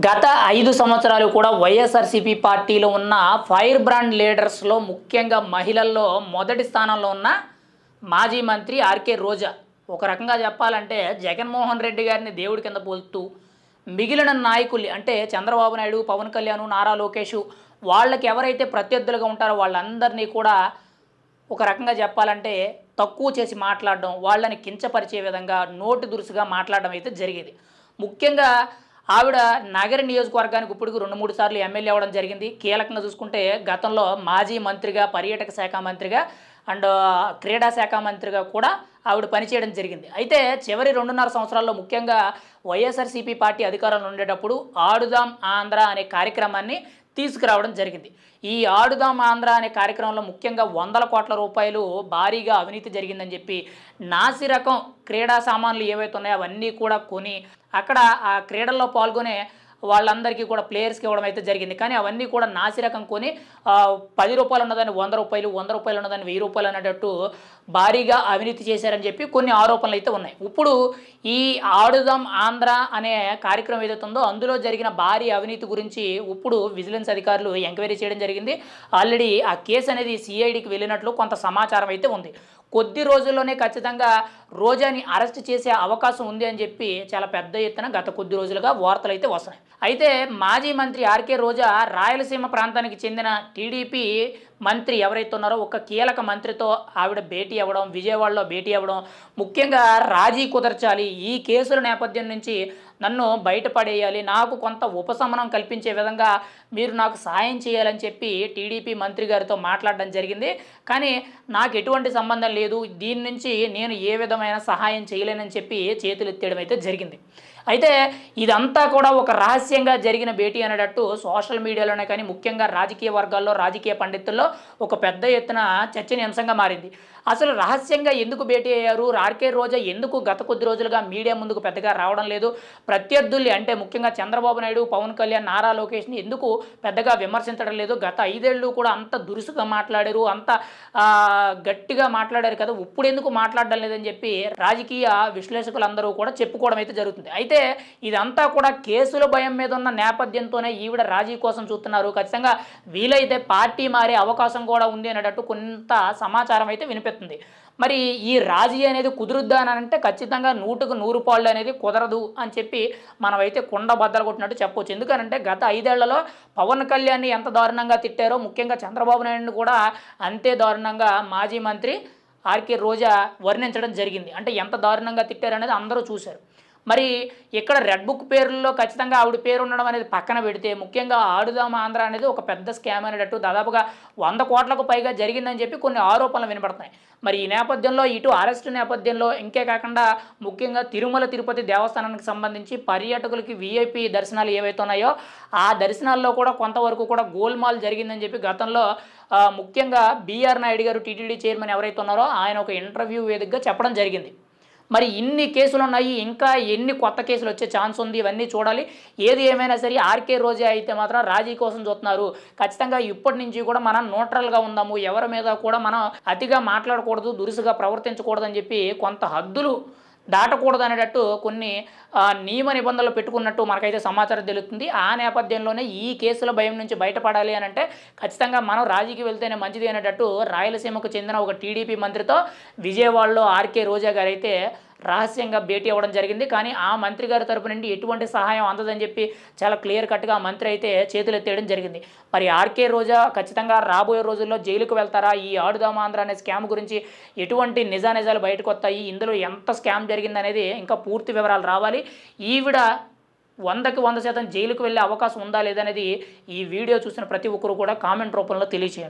గత 5 సంవత్సరాలు కూడా వైఎస్ఆర్సీపీ పార్టీలో ఉన్న ఫైర్ బ్రాండ్ లీడర్స్లో ముఖ్యంగా మహిళల్లో మొదటి స్థానంలో ఉన్న మాజీ మంత్రి ఆర్కే రోజా. ఒక రకంగా చెప్పాలంటే జగన్మోహన్ రెడ్డి గారిని దేవుడి కింద పోలుతూ మిగిలిన నాయకులు అంటే చంద్రబాబు నాయుడు, పవన్ కళ్యాణ్, నారా లోకేష్ వాళ్ళకి ఎవరైతే ప్రత్యర్థులుగా ఉంటారో వాళ్ళందరినీ కూడా ఒక రకంగా చెప్పాలంటే తక్కువ చేసి మాట్లాడడం, వాళ్ళని కించపరిచే విధంగా నోటి దురుసుగా మాట్లాడడం అయితే జరిగేది. ముఖ్యంగా ఆవిడ నగర నియోజకవర్గానికి ఇప్పటికి 2-3 సార్లు ఎమ్మెల్యే అవ్వడం జరిగింది. కీలకంగా చూసుకుంటే గతంలో మాజీ మంత్రిగా, పర్యాటక శాఖ మంత్రిగా అండ్ క్రీడా శాఖ మంత్రిగా కూడా ఆవిడ పనిచేయడం జరిగింది. అయితే చివరి 2.5 సంవత్సరాల్లో ముఖ్యంగా వైఎస్ఆర్సీపీ పార్టీ అధికారంలో ఉండేటప్పుడు ఆడుదాం ఆంధ్ర అనే కార్యక్రమాన్ని తీసుకురావడం జరిగింది. ఈ ఆడుదాం ఆంధ్ర అనే కార్యక్రమంలో ముఖ్యంగా 100 కోట్ల రూపాయలు భారీగా అవినీతి జరిగిందని చెప్పి నాసి రకం క్రీడా సామాన్లు ఏవైతే ఉన్నాయో అవన్నీ కూడా కొని అక్కడ ఆ క్రీడల్లో పాల్గొనే వాళ్ళందరికీ కూడా ప్లేయర్స్కి ఇవ్వడం అయితే జరిగింది. కానీ అవన్నీ కూడా నాసి రకం కొని 10 రూపాయలు ఉన్నదాన్ని 100 రూపాయలు, 100 రూపాయలు ఉన్నదాన్ని 1000 రూపాయలు అనేటట్టు భారీగా అవినీతి చేశారని చెప్పి కొన్ని ఆరోపణలు అయితే ఉన్నాయి. ఇప్పుడు ఈ ఆడుదాం ఆంధ్ర అనే కార్యక్రమం ఏదైతే ఉందో అందులో జరిగిన భారీ అవినీతి గురించి ఇప్పుడు విజిలెన్స్ అధికారులు ఎంక్వైరీ చేయడం జరిగింది. ఆల్రెడీ ఆ కేసు అనేది సిఐడికి వెళ్ళినట్లు కొంత సమాచారం అయితే ఉంది. కొద్ది రోజుల్లోనే ఖచ్చితంగా రోజాని అరెస్ట్ చేసే అవకాశం ఉంది అని చెప్పి చాలా పెద్ద ఎత్తున గత కొద్ది రోజులుగా వార్తలు అయితే వస్తున్నాయి. అయితే మాజీ మంత్రి ఆర్కే రోజా రాయలసీమ ప్రాంతానికి చెందిన టీడీపీ మంత్రి ఎవరైతే ఉన్నారో ఒక కీలక మంత్రితో ఆవిడ భేటీ అవ్వడం, విజయవాడలో భేటీ అవ్వడం, ముఖ్యంగా రాజీ కుదర్చాలి, ఈ కేసుల నేపథ్యం నుంచి నన్ను బయటపడేయాలి, నాకు కొంత ఉపశమనం కల్పించే విధంగా మీరు నాకు సాయం చేయాలని చెప్పి టీడీపీ మంత్రి గారితో మాట్లాడడం జరిగింది. కానీ నాకు ఎటువంటి సంబంధం లేదు, దీని నుంచి నేను ఏ విధమైన సహాయం చేయలేనని చెప్పి చేతులు ఎత్తేయడం అయితే జరిగింది. అయితే ఇదంతా కూడా ఒక రహస్యంగా జరిగిన భేటీ అనేటట్టు సోషల్ మీడియాలోనే కానీ ముఖ్యంగా రాజకీయ వర్గాల్లో, రాజకీయ పండితుల్లో ఒక పెద్ద ఎత్తున చర్చనీయాంశంగా మారింది. అసలు రహస్యంగా ఎందుకు భేటీ అయ్యారు, ఆర్కే రోజా ఎందుకు గత కొద్ది రోజులుగా మీడియా ముందుకు పెద్దగా రావడం లేదు, ప్రత్యర్థుల్ని అంటే ముఖ్యంగా చంద్రబాబు నాయుడు, పవన్ కళ్యాణ్, నారా లోకేష్ని ఎందుకు పెద్దగా విమర్శించడం లేదు, గత 5 ఏళ్ళు కూడా అంత దురుసుగా మాట్లాడారు, అంత గట్టిగా మాట్లాడారు కదా, ఇప్పుడు ఎందుకు మాట్లాడడం లేదని చెప్పి రాజకీయ విశ్లేషకులందరూ కూడా చెప్పుకోవడం అయితే జరుగుతుంది. అయితే ఇదంతా కూడా కేసుల భయం మీద ఉన్న నేపథ్యంతోనే ఈవిడ రాజీ కోసం చూస్తున్నారు, ఖచ్చితంగా వీలైతే పార్టీ మారే అవకాశం కూడా ఉంది అనేటట్టు కొంత సమాచారం అయితే వినిపిస్తుంది. మరి ఈ రాజీ అనేది కుదురుద్దా అని అంటే ఖచ్చితంగా 100కు 100 పాళ్ళు అనేది కుదరదు అని చెప్పి మనమైతే కుండ బద్దలు కొట్టినట్టు చెప్పవచ్చు. ఎందుకనంటే గత 5 ఏళ్లలో పవన్ కళ్యాణ్ని ఎంత దారుణంగా తిట్టారో ముఖ్యంగా చంద్రబాబు నాయుడుని కూడా అంతే దారుణంగా మాజీ మంత్రి ఆర్కే రోజా వర్ణించడం జరిగింది. అంటే ఎంత దారుణంగా తిట్టారనేది అందరూ చూశారు. మరి ఇక్కడ రెడ్ బుక్ పేర్లలో ఖచ్చితంగా ఆవిడ పేరు ఉండడం అనేది పక్కన పెడితే ముఖ్యంగా ఆడుదాం ఆంధ్ర అనేది ఒక పెద్ద స్కామ్ అనేటట్టు దాదాపుగా 100 కోట్లకు పైగా జరిగిందని చెప్పి కొన్ని ఆరోపణలు వినపడుతున్నాయి. మరి ఈ నేపథ్యంలో ఇటు అరెస్టు నేపథ్యంలో ఇంకే కాకుండా ముఖ్యంగా తిరుమల తిరుపతి దేవస్థానానికి సంబంధించి పర్యాటకులకి విఐపి దర్శనాలు ఏవైతే ఉన్నాయో ఆ దర్శనాల్లో కూడా కొంతవరకు కూడా గోల్మాల్ జరిగిందని చెప్పి గతంలో ముఖ్యంగా బిఆర్ నాయుడు గారు టీటీడీ చైర్మన్ ఎవరైతే ఉన్నారో ఆయన ఒక ఇంటర్వ్యూ వేదికగా చెప్పడం జరిగింది. మరి ఇన్ని కేసులు ఉన్నాయి, ఇంకా ఎన్ని కొత్త కేసులు వచ్చే ఛాన్స్ ఉంది, ఇవన్నీ చూడాలి. ఏది ఏమైనా సరే ఆర్కే రోజా అయితే మాత్రం రాజీ కోసం చూస్తున్నారు. ఖచ్చితంగా ఇప్పటి నుంచి కూడా మనం న్యూట్రల్గా ఉందాము, ఎవరి మీద కూడా మనం అతిగా మాట్లాడకూడదు, దురుసుగా ప్రవర్తించకూడదని చెప్పి కొంత హద్దులు దాటకూడదు అనేటట్టు కొన్ని నియమ నిబంధనలు పెట్టుకున్నట్టు మనకైతే సమాచారం తెలుస్తుంది. ఆ నేపథ్యంలోనే ఈ కేసుల భయం నుంచి బయటపడాలి అని అంటే ఖచ్చితంగా మనం రాజీకి వెళ్తేనే మంచిది అనేటట్టు రాయలసీమకు చెందిన ఒక టీడీపీ మంత్రితో విజయవాడలో ఆర్కే రోజా గారు అయితే రహస్యంగా భేటీ అవ్వడం జరిగింది. కానీ ఆ మంత్రి గారి తరపు నుండి ఎటువంటి సహాయం అందదని చెప్పి చాలా క్లియర్ కట్గా ఆ మంత్రి అయితే చేతులెత్తేయడం జరిగింది. మరి ఆర్కే రోజా ఖచ్చితంగా రాబోయే రోజుల్లో జైలుకు వెళ్తారా, ఈ ఆడుదాం ఆంధ్ర అనే స్కామ్ గురించి ఎటువంటి నిజానిజాలు బయటకు వస్తాయి, ఇందులో ఎంత స్కామ్ జరిగిందనేది ఇంకా పూర్తి వివరాలు రావాలి. ఈవిడ 100కి 100% జైలుకు వెళ్ళే అవకాశం ఉందా లేదనేది ఈ వీడియో చూసిన ప్రతి ఒక్కరు కూడా కామెంట్ రూపంలో తెలియజేయండి.